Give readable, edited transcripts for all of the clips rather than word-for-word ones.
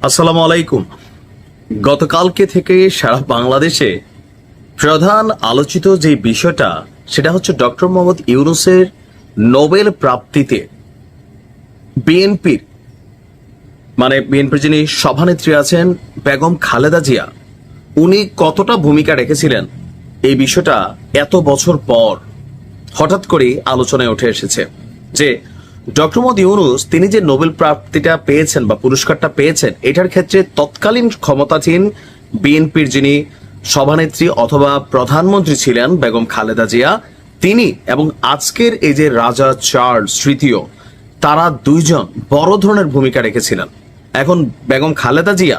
আসসালামু আলাইকুম। গতকালকে থেকে সারা বাংলাদেশে প্রধান আলোচিত যে বিষয়টা সেটা হচ্ছে ডক্টর মোহাম্মদ ইউনূসের নোবেল প্রাপ্তিতে বিএনপির বিএনপির যিনি সভানেত্রী আছেন বেগম খালেদা জিয়া, উনি কতটা ভূমিকা রেখেছিলেন এই বিষয়টা এত বছর পর হঠাৎ করে আলোচনায় উঠে এসেছে যে ডক্টর মোহাম্মদ ইউনূস তিনি যে নোবেল প্রাপ্তিটা পেয়েছেন বা পুরস্কারটা পেয়েছেন এটার ক্ষেত্রে তৎকালীন ক্ষমতাধীন বিএনপির যিনি সভানেত্রী অথবা প্রধানমন্ত্রী ছিলেন বেগম খালেদা জিয়া, তিনি এবং আজকের এই যে রাজা চার্লস তৃতীয়, তারা দুইজন বড় ধরনের ভূমিকা রেখেছিলেন। এখন বেগম খালেদা জিয়া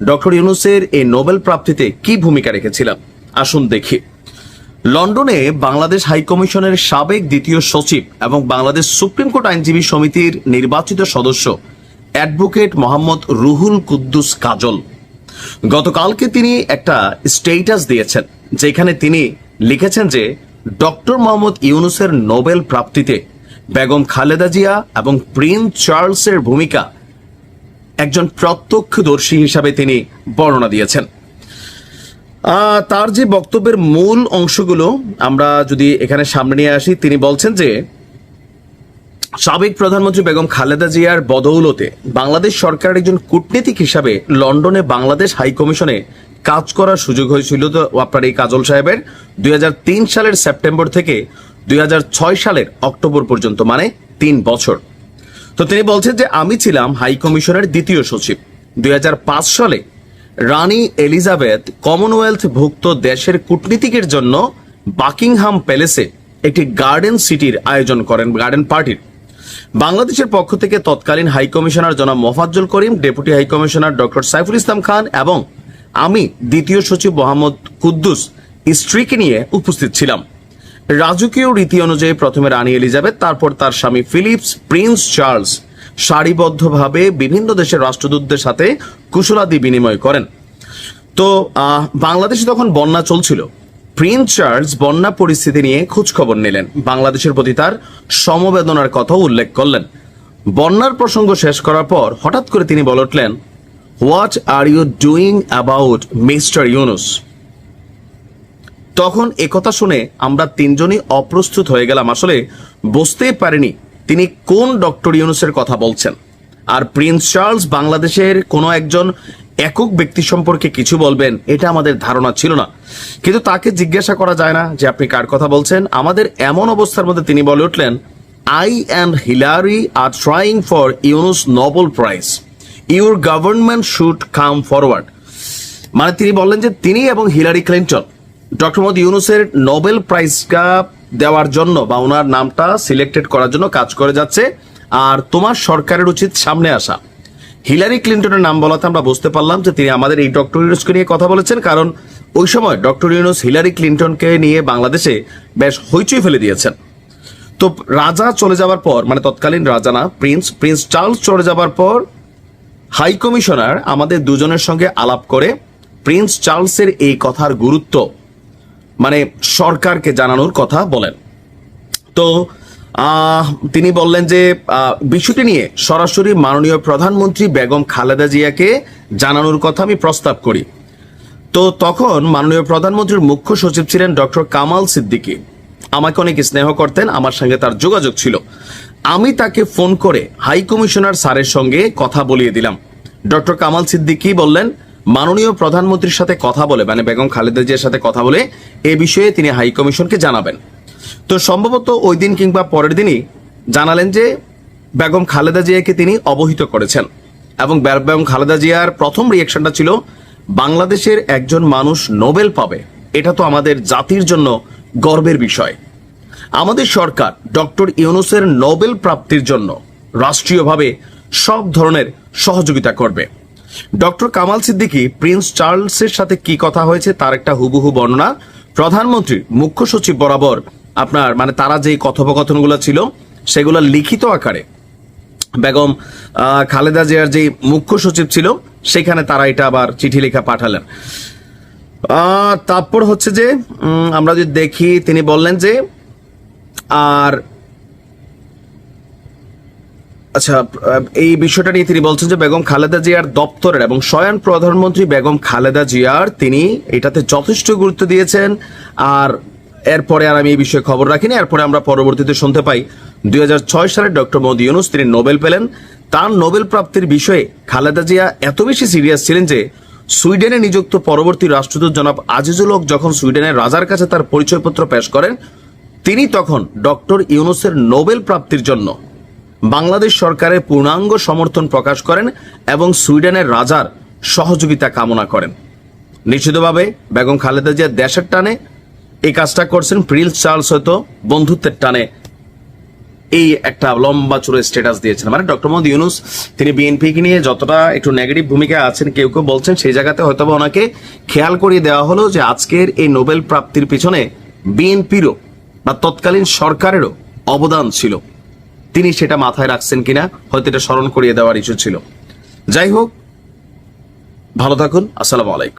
ডক্টর ইউনূসের এই নোবেল প্রাপ্তিতে কি ভূমিকা রেখেছিলেন আসুন দেখি। লন্ডনে বাংলাদেশ হাইকমিশনের সাবেক দ্বিতীয় সচিব এবং বাংলাদেশ সুপ্রিম কোর্ট আইনজীবী সমিতির নির্বাচিত সদস্য অ্যাডভোকেট মোহাম্মদ রুহুল কুদ্দুস কাজল গতকালকে তিনি একটা স্টেটাস দিয়েছেন, যেখানে তিনি লিখেছেন যে ডক্টর মোহাম্মদ ইউনূসের নোবেল প্রাপ্তিতে বেগম খালেদা জিয়া এবং প্রিন্স চার্লসের ভূমিকা একজন প্রত্যক্ষদর্শী হিসাবে তিনি বর্ণনা দিয়েছেন। তার যে বক্তব্যের মূল অংশগুলো আমরা যদি এখানে সামনে নিয়ে আসি, তিনি বলছেন যে সাবেক প্রধানমন্ত্রী বেগম খালেদা জিয়ার বদৌলতে বাংলাদেশ সরকারের একজন কূটনীতিক হিসাবে লন্ডনে বাংলাদেশ হাইকমিশনে কাজ করার সুযোগ হয়েছিল। তো আপনার এই কাজল সাহেবের 2003 সালের সেপ্টেম্বর থেকে 2006 সালের অক্টোবর পর্যন্ত, মানে 3 বছর। তো তিনি বলছেন যে আমি ছিলাম হাইকমিশনের দ্বিতীয় সচিব। 2005 সালে রানী এলিজাবেথ কমনওয়েলথভুক্ত দেশের কূটনীতিকের জন্য বাকিংহাম প্যালেসে একটি গার্ডেন সিটির আয়োজন করেন, গার্ডেন পার্টির। বাংলাদেশের পক্ষ থেকে তৎকালীন হাইকমিশনার জনাব মোফাজ্জল করিম, deputy high commissioner doctor Saiful Islam Khan এবং আমি দ্বিতীয় সচিব মোহাম্মদ কুদ্দুস স্ত্রীকে নিয়ে উপস্থিত ছিলাম। রাজকীয় রীতি অনুযায়ী প্রথমে রানী এলিজাবেথ, তারপর তার স্বামী ফিলিপস, প্রিন্স চার্লস সারিবদ্ধভাবে বিভিন্ন দেশের রাষ্ট্রদূতদের সাথে কুশলাদি বিনিময় করেন। তো বাংলাদেশে তখন বন্যা চলছিল। প্রিন্স চার্লস বন্যা পরিস্থিতি নিয়ে খোঁজখবর নিলেন, বাংলাদেশের প্রতি তার সমবেদনার কথাও উল্লেখ করলেন। বন্যার প্রসঙ্গ শেষ করার পর হঠাৎ করে তিনি বলে উঠলেন, what are you doing about mister Yunus? তখন একথা শুনে আমরা তিনজনই অপ্রস্তুত হয়ে গেলাম, আসলে বুঝতেই পারিনি তিনি কোন ডক্টর ইউনূসের কথা বলছেন। আর প্রিন্স চার্লস বাংলাদেশের কোনো একজন একক ব্যক্তি সম্পর্কে কিছু বলবেন এটা আমাদের ধারণা ছিল না, কিন্তু তাকে জিজ্ঞাসা করা যায় না যে আপনি কার কথা বলছেন। আমাদের এমন অবস্থার মধ্যে তিনি বলে উঠলেন, I and Hillary are trying for Yunus Nobel prize, your government should come forward. মানে তিনি বললেন যে তিনি এবং হিলারি ক্লিন্টন ডক্টর মোহাম্মদ ইউনূসের নোবেল প্রাইজটা দেওয়ার জন্য বা ওনার নামটা সিলেক্টেড করার জন্য কাজ করে যাচ্ছে, আর তোমার সরকারের উচিত সামনে আসা। হিলারি ক্লিন্টনের নাম বলাতে আমরা বুঝতে পারলাম যে তিনি আমাদের এই ডক্টর ইউনূসকে নিয়ে কথা বলেছেন, কারণ ওই সময় ডক্টর ইউনূস হিলারি ক্লিন্টনকে নিয়ে বাংলাদেশে বেশ হইচই ফেলে দিয়েছেন। তো রাজা চলে যাবার পর, মানে তৎকালীন রাজা না, প্রিন্স চার্লস চলে যাবার পর হাই কমিশনার আমাদের দুজনের সঙ্গে আলাপ করে প্রিন্স চার্লসের এই কথার গুরুত্ব সরকারকে জানানোর কথা বলেন। তো তিনি বললেন যে বিষয়টি নিয়ে সরাসরি মাননীয় প্রধানমন্ত্রী বেগম খালেদা জিয়াকে জানানোর কথা আমি প্রস্তাব করি। তো তখন মাননীয় প্রধানমন্ত্রীর মুখ্য সচিব ছিলেন ডক্টর কামাল সিদ্দিকী, আমাকে অনেক স্নেহ করতেন, আমার সঙ্গে তার যোগাযোগ ছিল। আমি তাকে ফোন করে হাই কমিশনার স্যারের সঙ্গে কথা বলিয়ে দিলাম। ডক্টর কামাল সিদ্দিকী বললেন মাননীয় প্রধানমন্ত্রীর সাথে কথা বলে, বেগম খালেদা জিয়ার সাথে কথা বলে এ বিষয়ে তিনি হাই কমিশনকে জানাবেন। তো সম্ভবত ওই দিন কিংবা পরের দিনই জানালেন যে বেগম খালেদা জিয়াকে তিনি অবহিত করেছেন, এবং বেগম খালেদা জিয়ার প্রথম রিয়াকশনটা ছিল বাংলাদেশের একজন মানুষ নোবেল পাবে, এটা তো আমাদের জাতির জন্য গর্বের বিষয়। আমাদের সরকার ডক্টর ইউনূসের নোবেল প্রাপ্তির জন্য রাষ্ট্রীয়ভাবে সব ধরনের সহযোগিতা করবে। ডক্টর কামাল সিদ্দিকী প্রিন্স চার্লসের সাথে কি কথা হয়েছে তার একটা হুবহু বর্ণনা প্রধানমন্ত্রীর মুখ্য সচিব বরাবর তারা যে কথোপকথনগুলো ছিল সেগুলো লিখিত আকারে বেগম খালেদা জিয়ার যে মুখ্য সচিব ছিল সেখানে তারা এটা আবার চিঠি লেখা পাঠালেন। তারপর হচ্ছে যে আমরা যদি দেখি, তিনি বললেন যে আর আচ্ছা, এই বিষয়টা নিয়ে তিনি বলছেন যে বেগম খালেদা জিয়ার দপ্তরের এবং স্বয়ং প্রধানমন্ত্রী বেগম খালেদা জিয়ার তিনি এটাতে যথেষ্ট গুরুত্ব দিয়েছেন। আর এরপরে আর আমি এই বিষয়ে খবর রাখিনি। এরপরে আমরা পরবর্তীতে শুনতে পাই 2006 সালে ডক্টর মোহাম্মদ ইউনূস তিনি নোবেল পেলেন। তার নোবেল প্রাপ্তির বিষয়ে খালেদা জিয়া এত বেশি সিরিয়াস ছিলেন যে সুইডেনে নিযুক্ত পরবর্তী রাষ্ট্রদূত জনাব আজিজুল হক যখন সুইডেনের রাজার কাছে তার পরিচয়পত্র পেশ করেন, তিনি তখন ডক্টর ইউনূসের নোবেল প্রাপ্তির জন্য বাংলাদেশ সরকারের পূর্ণাঙ্গ সমর্থন প্রকাশ করেন এবং সুইডেনের রাজার সহযোগিতা কামনা করেন। নিশ্চিতভাবে বেগম খালেদা জিয়া দেশের টানে এই কাজটা করছেন, প্রিন্স চার্লস হয়তো বন্ধুত্বের টানে এই একটা লম্বা চূড়ে স্ট্যাটাস দিয়েছেন। মানে ডক্টর মোহাম্মদ ইউনূস তিনি বিএনপিকে নিয়ে যতটা একটু নেগেটিভ ভূমিকায় আছেন, কেউ কেউ বলছেন সেই জায়গাতে হয়তো ওনাকে খেয়াল করিয়ে দেওয়া হলো যে আজকের এই নোবেল প্রাপ্তির পিছনে বিএনপিরও বা তৎকালীন সরকারেরও অবদান ছিল। তিনি সেটা মাথায় রাখছেন কিনা হয়তো এটা স্মরণ করিয়ে দেওয়ার ইস্যু ছিল। যাই হোক, ভালো থাকুন। আসসালামু আলাইকুম।